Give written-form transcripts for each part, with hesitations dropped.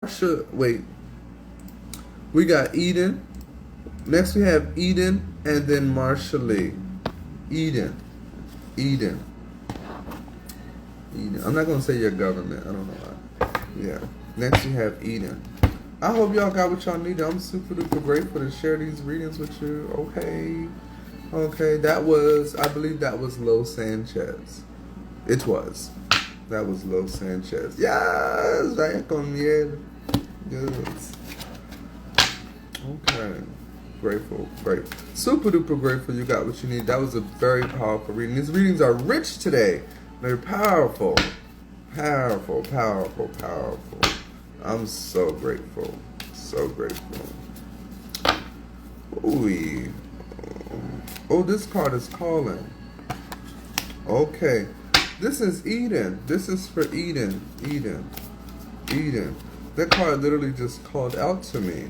Wait, we got Eden. Next we have Eden and then Marsha Lee. Eden. Eden. Eden. I'm not going to say your government. I don't know why. Yeah. Next we have Eden. I hope y'all got what y'all needed. I'm super duper grateful to share these readings with you. Okay. Okay. I believe that was Lo Sanchez. It was. That was Lo Sanchez. Yes. Vaya con miel. Yes. Okay. Grateful. Great. Super duper grateful you got what you need. That was a very powerful reading. These readings are rich today. They're powerful. Powerful, powerful, powerful. I'm so grateful. So grateful. Ooh. Oh, this card is calling. Okay. This is Eden. This is for Eden. Eden. Eden. That card literally just called out to me.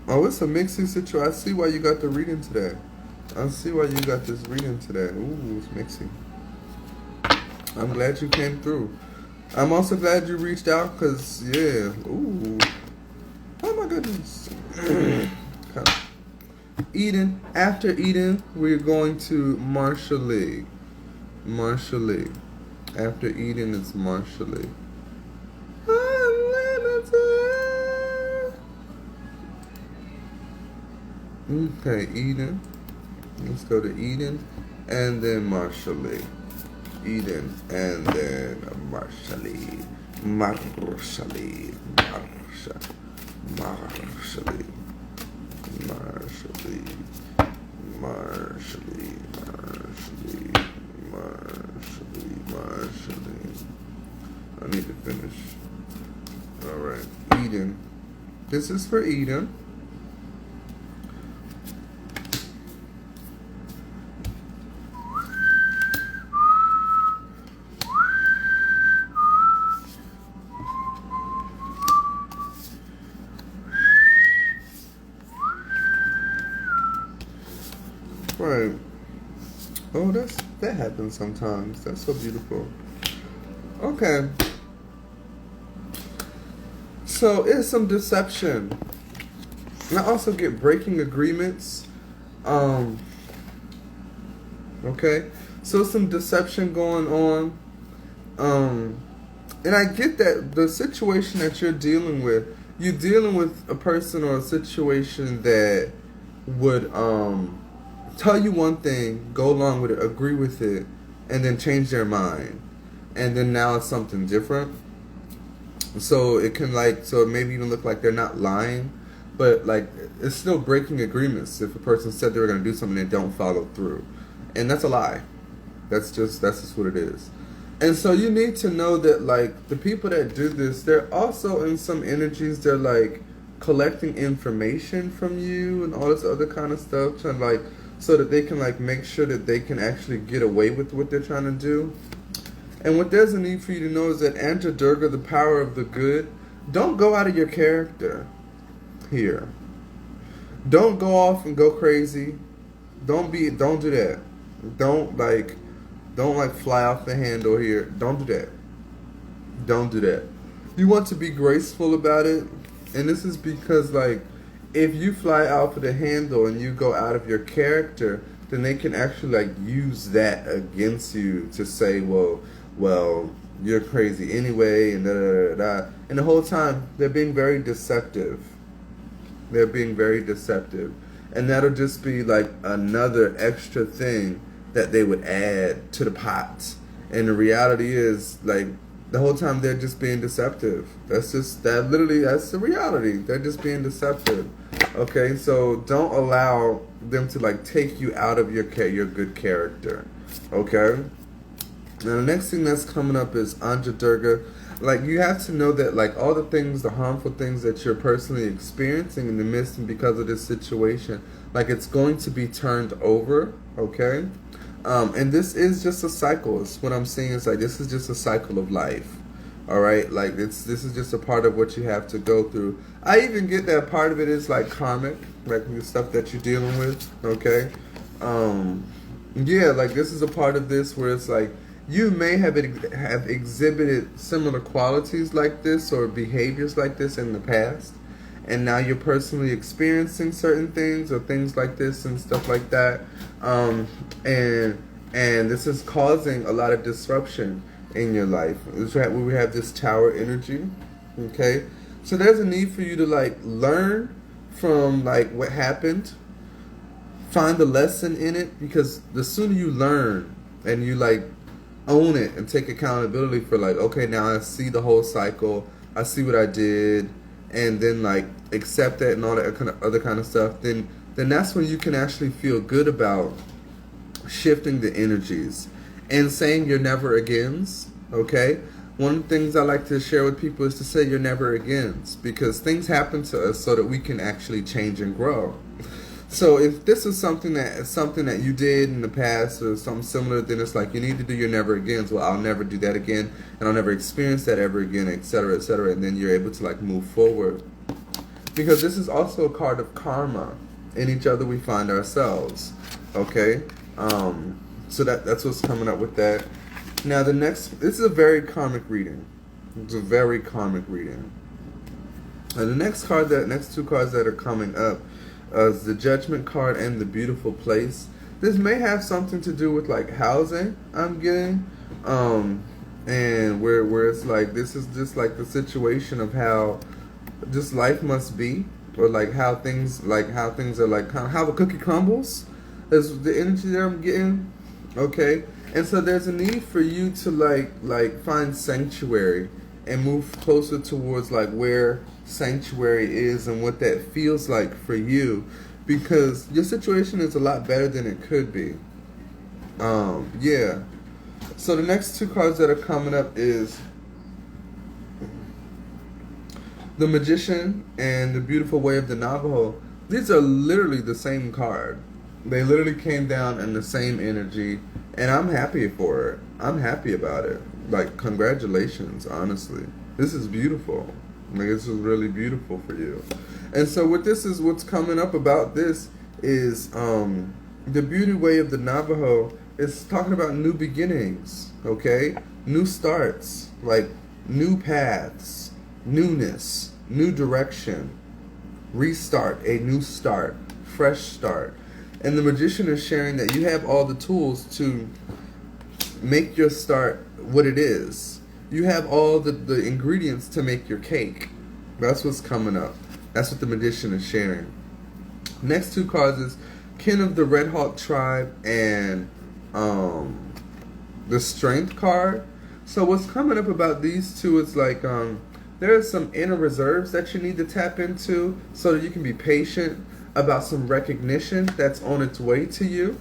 Oh, it's a mixing situation. I see why you got the reading today. I see why you got this reading today. Ooh, it's mixing. I'm glad you came through. I'm also glad you reached out because, yeah. Ooh. Oh, my goodness. Eden. After Eden, we're going to Marsha Lee. Marsha Lee. After Eden, it's Marsha Lee. Okay, Eden. Let's go to Eden and then Marsha Lee. Eden and then Marsha Lee. Marsha Lee. Marsha. Marsha Lee. Marsha Lee. Marsha Lee. Marsha Lee. Marsha Lee. Marsha Lee. I need to finish. Alright. Eden. This is for Eden. Right. Oh, that happens sometimes. That's so beautiful. Okay. So it's some deception. And I also get breaking agreements. Okay. So some deception going on. And I get that the situation that you're dealing with a person or a situation that would tell you one thing, go along with it, agree with it, and then change their mind. And then now it's something different. So it can so it maybe even look like they're not lying, but it's still breaking agreements if a person said they were going to do something and they don't follow through. And that's a lie. That's just what it is. And so you need to know that the people that do this, they're also in some energies, they're collecting information from you and all this other kind of stuff, trying so that they can make sure that they can actually get away with what they're trying to do. And what there's a need for you to know is that Anja Durga, the power of the good, don't go out of your character here. Don't go off and go crazy. Don't do that. Don't fly off the handle here. Don't do that. Don't do that. You want to be graceful about it. And this is because if you fly out of the handle and you go out of your character, then they can actually use that against you to say, well, you're crazy anyway, and da da da da. And the whole time they're being very deceptive. They're being very deceptive, and that'll just be another extra thing that they would add to the pot. And the reality is the whole time they're just being deceptive. That's the reality. They're just being deceptive. Okay, so don't allow them to take you out of your good character. Okay? Now the next thing that's coming up is Anja Durga. You have to know that all the harmful things that you're personally experiencing in the midst and because of this situation, it's going to be turned over. Okay? And this is just a cycle. It's what I'm saying is this is just a cycle of life. All right, this is just a part of what you have to go through. I even get that part of it is karmic, the stuff that you're dealing with. Okay, yeah, this is a part of this where it's you may have exhibited similar qualities like this or behaviors like this in the past, and now you're personally experiencing certain things or things like this and stuff like that, um, and this is causing a lot of disruption in your life. We have this tower energy, okay? So there's a need for you to like learn from like what happened, find the lesson in it, because the sooner you learn and you like own it and take accountability for like, okay, now I see the whole cycle, I see what I did, and then like accept that and all that kind of other kind of stuff, then that's when you can actually feel good about shifting the energies and saying your never agains. Okay, one of the things I like to share with people is to say your never agains, because things happen to us so that we can actually change and grow. So if this is something that you did in the past or something similar, then it's like you need to do your never agains. Well, I'll never do that again, and I'll never experience that ever again, etc., etc. And then you're able to like move forward, because this is also a card of karma. In each other we find ourselves. Okay, so that's what's coming up with that. Now this is a very karmic reading. It's a very karmic reading. And the next two cards that are coming up is the Judgment card and the Beautiful Place. This may have something to do with like housing, I'm getting, and where it's like this is just like the situation of how just life must be, or like how things are like kind of how the cookie crumbles is the energy that I'm getting. Okay, and so there's a need for you to like find sanctuary and move closer towards like where sanctuary is and what that feels like for you, because your situation is a lot better than it could be. Yeah. So the next two cards that are coming up is the Magician and the Beautiful Way of the Navajo. These are literally the same card. They literally came down in the same energy, and I'm happy for it. I'm happy about it. Like, congratulations, honestly. This is beautiful. Like, this is really beautiful for you. And so what's coming up about this is the Beauty Way of the Navajo is talking about new beginnings, okay? New starts, like new paths, newness, new direction, restart, a new start, fresh start. And the Magician is sharing that you have all the tools to make your start what it is. You have all the ingredients to make your cake. That's what's coming up. That's what the Magician is sharing. Next two cards is Kin of the Red Hawk Tribe and the Strength card. So what's coming up about these two is like there are some inner reserves that you need to tap into so that you can be patient about some recognition that's on its way to you.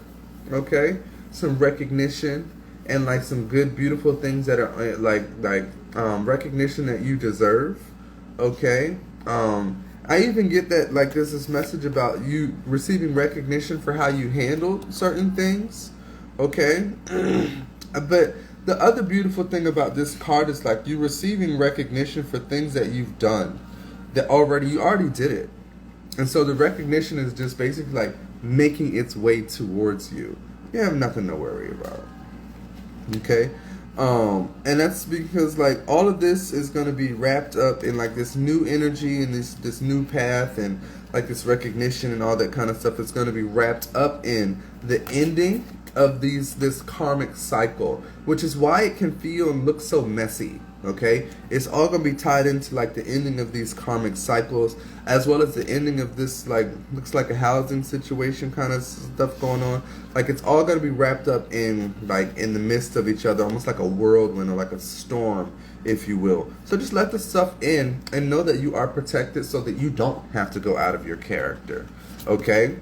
Okay, some recognition and like some good, beautiful things that are like recognition that you deserve. Okay. I even get that like there's this message about you receiving recognition for how you handled certain things. Okay. But the other beautiful thing about this card is like you receiving recognition for things that you've done that you already did it. And so the recognition is just basically like making its way towards you. You have nothing to worry about. Okay? And that's because like all of this is going to be wrapped up in like this new energy and this new path and like this recognition and all that kind of stuff. It's going to be wrapped up in the ending of this karmic cycle, which is why it can feel and look so messy. Okay, it's all gonna be tied into like the ending of these karmic cycles, as well as the ending of this like looks like a housing situation kind of stuff going on. Like it's all gonna be wrapped up in like in the midst of each other, almost like a whirlwind or like a storm, if you will. So just let the stuff in and know that you are protected, so that you don't have to go out of your character. Okay,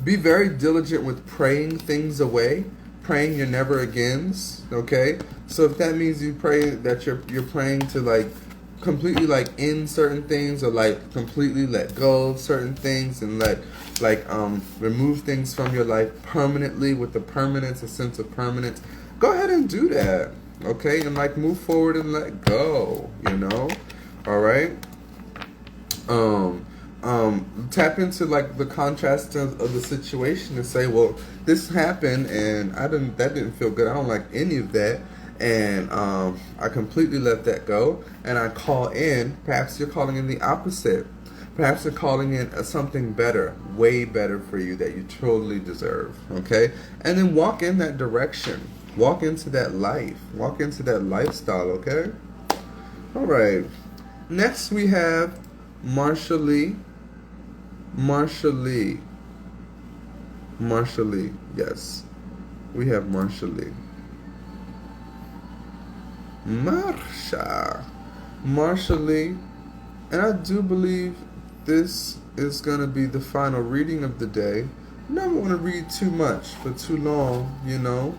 be very diligent with praying things away. Praying your never agains, okay? So if that means you pray that you're praying to like completely like end certain things or like completely let go of certain things and remove things from your life permanently with a sense of permanence, go ahead and do that, okay? And like move forward and let go, you know? All right? tap into like the contrast of the situation and say, well, this happened and that didn't feel good. I don't like any of that. And I completely let that go. And I call in, perhaps you're calling in the opposite. Perhaps you're calling in something better, way better for you that you totally deserve. Okay? And then walk in that direction. Walk into that life. Walk into that lifestyle, okay? All right. Next we have Marsha Lee. Marsha Lee. Marsha Lee. Yes. We have Marsha Lee. Marsha Lee. And I do believe this is going to be the final reading of the day. I don't want to read too much for too long, you know.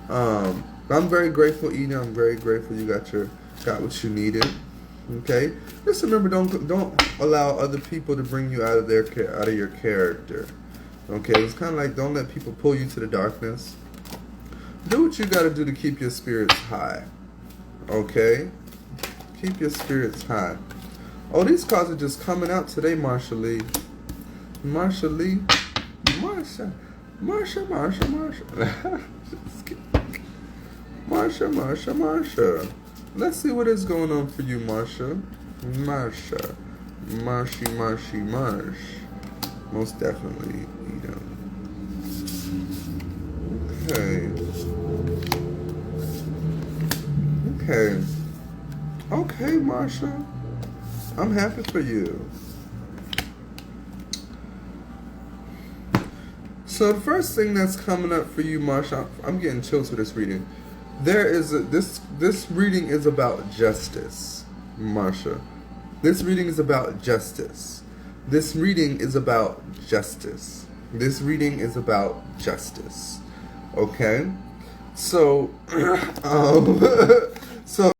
I'm very grateful, Eden. I'm very grateful you got what you needed. Okay. Just remember, don't allow other people to bring you out of your character. Okay. It's kind of like don't let people pull you to the darkness. Do what you got to do to keep your spirits high. Okay. Keep your spirits high. Oh, these cards are just coming out today, Marsha Lee. Marsha Lee. Marsha. Marsha. Let's see what is going on for you, Marsha. Marsha. Marsh. Most definitely, you know. Okay, Marsha. I'm happy for you. So the first thing that's coming up for you, Marsha, I'm getting chills for this reading. This reading is about justice, Marsha. This reading is about justice. This reading is about justice. This reading is about justice. Okay? So, so